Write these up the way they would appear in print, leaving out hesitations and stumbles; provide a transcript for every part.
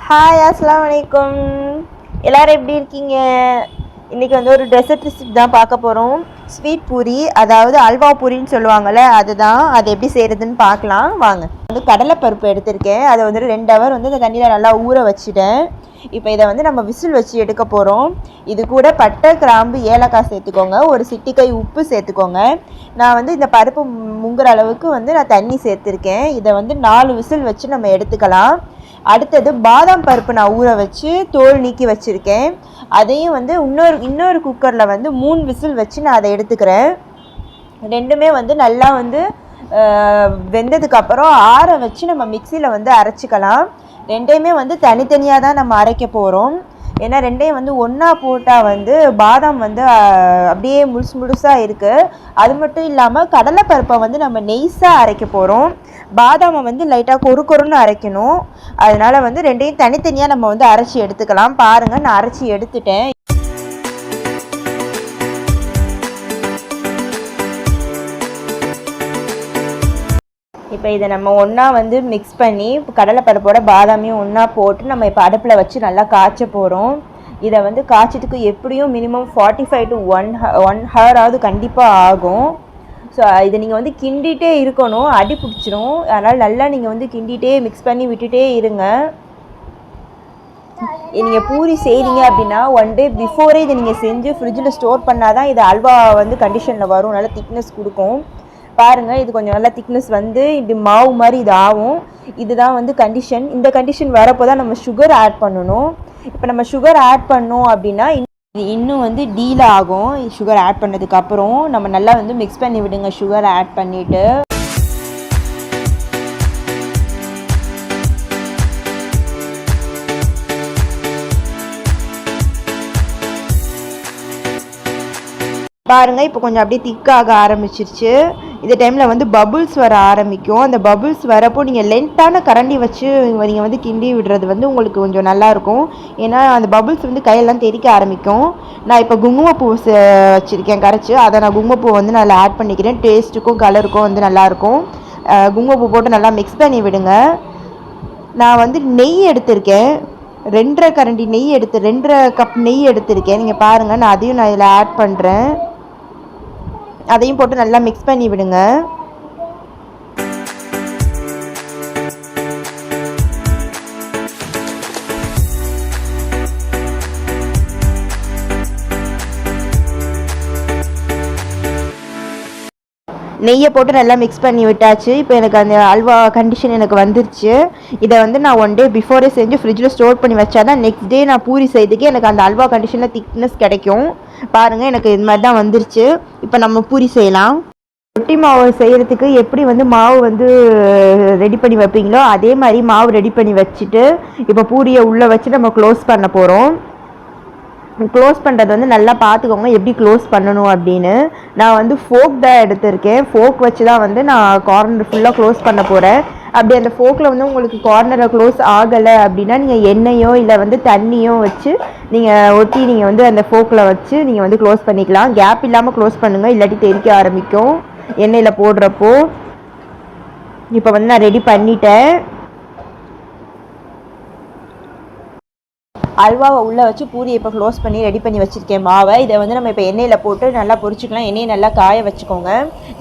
Hi அஸ்ஸலாமு அலைக்கும். எல்லோரும் எப்படி இருக்கீங்க? இன்றைக்கி வந்து ஒரு டெசர்ட் ரெசிபி தான் பார்க்க போகிறோம். ஸ்வீட் பூரி, அதாவது அல்வா பூரின்னு சொல்லுவாங்கள்ல, அதுதான். அது எப்படி செய்கிறதுன்னு பார்க்கலாம் வாங்க. வந்து கடலைப்பருப்பு எடுத்திருக்கேன். அதை வந்து 2 ஹவர் வந்து இந்த தண்ணியில் நல்லா ஊற வச்சுட்டேன். இப்போ இதை வந்து நம்ம விசில் வச்சு எடுக்க போகிறோம். இது கூட பட்டை, கிராம்பு, ஏலக்காய் சேர்த்துக்கோங்க. ஒரு சிட்டிகை உப்பு சேர்த்துக்கோங்க. நான் வந்து இந்த பருப்பு முங்குற அளவுக்கு வந்து நான் தண்ணி சேர்த்துருக்கேன். இதை வந்து 4 விசில் வச்சு நம்ம எடுத்துக்கலாம். அடுத்தது பாதாம் பருப்பு நான் ஊற வச்சு தோல் நீக்கி வச்சுருக்கேன். அதையும் வந்து இன்னொரு குக்கரில் வந்து 3 விசில் வச்சு நான் அதை எடுத்துக்கிறேன். ரெண்டுமே வந்து நல்லா வந்து வெந்ததுக்கப்புறம் ஆற வச்சு நம்ம மிக்சியில் வந்து அரைச்சிக்கலாம். ரெண்டையுமே வந்து தனித்தனியாக தான் நம்ம அரைக்க போகிறோம். ஏன்னா ரெண்டையும் வந்து ஒன்றா போட்டால் வந்து பாதாம் வந்து அப்படியே முழுசாக இருக்குது. அது மட்டும் இல்லாமல் கடலைப்பருப்பை வந்து நம்ம நெய்ஸாக அரைக்க போகிறோம். பாதாமை வந்து லைட்டாக கொருன்னு அரைக்கணும். அதனால் வந்து ரெண்டையும் தனித்தனியாக நம்ம வந்து அரைச்சி எடுத்துக்கலாம். பாருங்கள், நான் அரைச்சி எடுத்துட்டேன். இப்போ இதை நம்ம ஒன்றா வந்து மிக்ஸ் பண்ணி கடலைப்பருப்போட பாதாமையும் ஒன்றா போட்டு நம்ம இப்போ அடுப்பில் வச்சு நல்லா காய்ச்ச போகிறோம். இதை வந்து காய்ச்சதுக்கு எப்படியும் மினிமம் 45 to 1 ஹவராவது கண்டிப்பாக ஆகும். ஸோ இதை நீங்கள் வந்து கிண்டிகிட்டே இருக்கணும், அடி பிடிச்சிரும். அதனால் நல்லா நீங்கள் வந்து கிண்டிகிட்டே மிக்ஸ் பண்ணி விட்டுட்டே இருங்க. நீங்கள் பூரி செய்கிறீங்க அப்படின்னா 1 டே பிஃபோரே இதை நீங்கள் செஞ்சு ஃப்ரிட்ஜில் ஸ்டோர் பண்ணால் தான் இது அல்வா வந்து கண்டிஷனில் வரும், நல்லா திக்னஸ் கொடுக்கும். பாருங்கள், இது கொஞ்சம் நல்லா திக்னஸ் வந்து இது மாவு மாதிரி இது ஆகும். இதுதான் வந்து கண்டிஷன். இந்த கண்டிஷன் வரப்போ தான் நம்ம சுகர் ஆட் பண்ணணும். இப்போ நம்ம சுகர் ஆட் பண்ணோம் அப்படின்னா இன்னும் வந்து டீல் ஆகும். சுகர் ஆட் பண்ணதுக்கப்புறம் நம்ம நல்லா வந்து மிக்ஸ் பண்ணி விடுங்க. சுகர் ஆட் பண்ணிவிட்டு பாருங்கள், இப்போ கொஞ்சம் அப்படியே திக்காக ஆரம்பிச்சிருச்சு. இந்த டைமில் வந்து பபுள்ஸ் வர ஆரம்பிக்கும். அந்த பபுள்ஸ் வரப்போ நீங்கள் லென்த்தான கரண்டி வச்சு நீங்கள் வந்து கிண்டி விடுறது வந்து உங்களுக்கு கொஞ்சம் நல்லாயிருக்கும். ஏன்னா அந்த பபுள்ஸ் வந்து கையெல்லாம் தெறிக்க ஆரம்பிக்கும். நான் இப்போ குங்குமப்பூ வச்சுருக்கேன் கரைச்சி, அதை நான் குங்குமப்பூ வந்து நல்லா ஆட் பண்ணிக்கிறேன். டேஸ்ட்டுக்கும் கலருக்கும் வந்து நல்லாயிருக்கும். குங்குமப்பூ போட்டு நல்லா மிக்ஸ் பண்ணி விடுங்க. நான் வந்து நெய் எடுத்திருக்கேன். 2.5 கரண்டி நெய் 2.5 கப் நெய் எடுத்திருக்கேன். நீங்கள் பாருங்கள், நான் அதையும் நான் இதில் ஆட் பண்ணுறேன். அதையும் போட்டு நல்லா மிக்ஸ் பண்ணி விடுங்க. நெய்யை போட்டு நல்லா மிக்ஸ் பண்ணி விட்டாச்சு. இப்போ எனக்கு அந்த அல்வா கண்டிஷன் எனக்கு வந்துருச்சு. இதை வந்து நான் 1 டே பிஃபோரே செஞ்சு ஃப்ரிட்ஜில் ஸ்டோர் பண்ணி வச்சா தான் நெக்ஸ்ட் டே நான் பூரி செய்துக்கே எனக்கு அந்த அல்வா கண்டிஷனில் திக்னஸ் கிடைக்கும். பாருங்கள், எனக்கு இது மாதிரி தான் வந்துருச்சு. இப்போ நம்ம பூரி செய்யலாம். ரொட்டி மாவு செய்கிறதுக்கு எப்படி வந்து மாவு வந்து ரெடி பண்ணி வைப்பீங்களோ அதே மாதிரி மாவு ரெடி பண்ணி வச்சுட்டு இப்போ பூரியை உள்ளே வச்சு நம்ம க்ளோஸ் பண்ண போகிறோம். க்ளோஸ் பண்ணுறது வந்து நல்லா பார்த்துக்கோங்க எப்படி க்ளோஸ் பண்ணணும் அப்படின்னு. நான் வந்து ஃபோக் தான் எடுத்திருக்கேன். ஃபோக் வச்சு தான் வந்து நான் கார்னர் ஃபுல்லாக க்ளோஸ் பண்ண போகிறேன். அப்படி அந்த ஃபோக்கில் வந்து உங்களுக்கு கார்னரை க்ளோஸ் ஆகலை அப்படின்னா நீங்கள் எண்ணெயோ இல்லை வந்து தண்ணியோ வச்சு நீங்கள் ஒட்டி நீங்கள் வந்து அந்த ஃபோக்கில் வச்சு நீங்கள் வந்து க்ளோஸ் பண்ணிக்கலாம். கேப் இல்லாமல் க்ளோஸ் பண்ணுங்கள், இல்லாட்டி தெறிக்க ஆரம்பிக்கும் எண்ணெயில் போடுறப்போ. இப்போ வந்து நான் ரெடி பண்ணிட்டேன். அல்வாவை உள்ளே வச்சு பூரியை இப்போ க்ளோஸ் பண்ணி ரெடி பண்ணி வச்சுருக்கேன் மாவை. இதை வந்து நம்ம இப்போ எண்ணெயில் போட்டு நல்லா பொரிச்சிக்கலாம். எண்ணெயை நல்லா காய வச்சுக்கோங்க.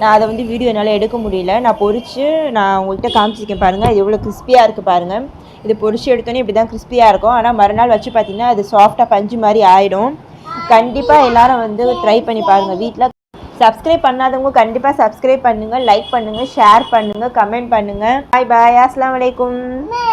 நான் அதை வந்து வீடியோ என்னால் எடுக்க முடியல. நான் பொரித்து நான் உங்கள்கிட்ட காமிச்சிருக்கேன் பாருங்கள். இது எவ்வளோ கிறிஸ்பியாக இருக்குது பாருங்கள். இது பொரிச்சு எடுத்தோன்னே இப்படி தான் கிறிஸ்பியாக இருக்கும். ஆனால் மறுநாள் வச்சு பார்த்திங்கன்னா அது சாஃப்டாக பஞ்சு மாதிரி ஆகிடும். கண்டிப்பாக எல்லோரும் வந்து ட்ரை பண்ணி பாருங்கள் வீட்டில். சப்ஸ்கிரைப் பண்ணாதவங்க கண்டிப்பாக சப்ஸ்கிரைப் பண்ணுங்கள், லைக் பண்ணுங்கள், ஷேர் பண்ணுங்கள், கமெண்ட் பண்ணுங்கள். பாய் பாய், அஸ்ஸலாமு அலைக்கும்.